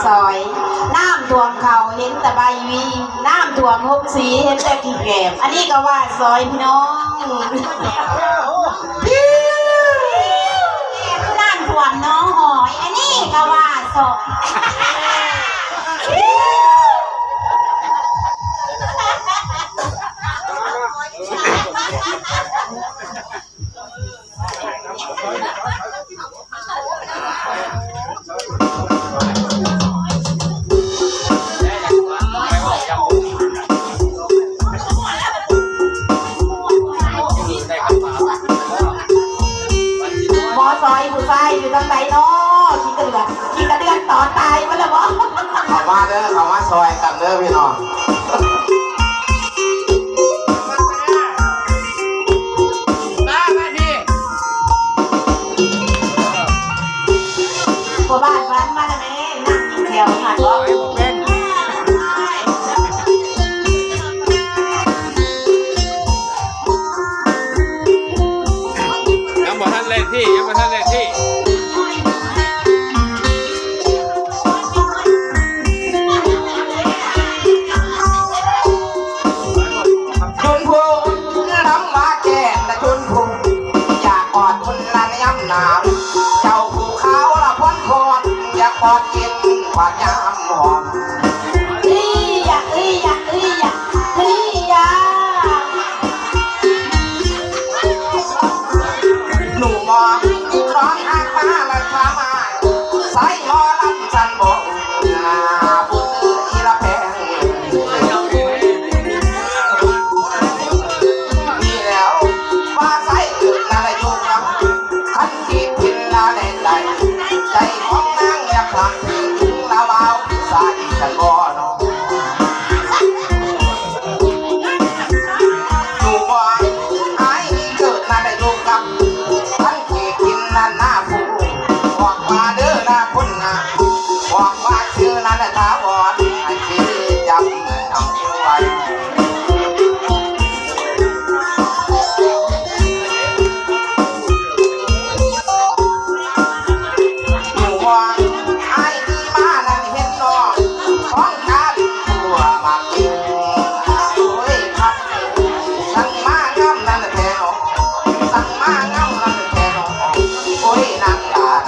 ซอยน้ำท่วมเขาเห็นแต่ใบวีน้ำท่วมหกสีเห็นแต่ขี้แกมอันนี้ก็ว่าซอยพี่น้องน้ำท่วมน้องหอยอันนี้ก็ว่าซอยหมอซอยผู้ชายอยู่ทางไหนเนาะขี้กระเดือนต่อตายมาแล้วบ่เขามาเด้อเขามาซอยกันเด้อพี่น้องพ่อบ้านมาแล้วแม่นั่งกินแถวหัดบ่ยังบ่ทันเล่นที่ยังบ่ทันเล่นที่ชนพูน้ำมาแก่แต่ชนพูอยากกอดคนละย้ำหนาวเจ้าภูเขาละพ้นคอนอยากกอดกินกว่าย้ำหอมหนูมองร้องอ้างมาและคลามาใส่หมอลำสันบอกบุญอีละแพงมีแล้วว่าใส่อึดนั่นแหละอยู่กับขันขีดพินละแดงใจใจของนางอยากหลังถึงละวาวสาดีกันบ่เนาะหนูมองไอ้นี่เกิดนั่นแหละอยู่กับขันขีดพินละหน้าผู้บอกว่าเด้อหน้าคนงามบอกว่าชื่อนั่นแหละถาวรให้คิดจำเอาไว้อยู่ว่าไอ้ที่มานั่นเห็นน้องของการตัวมัก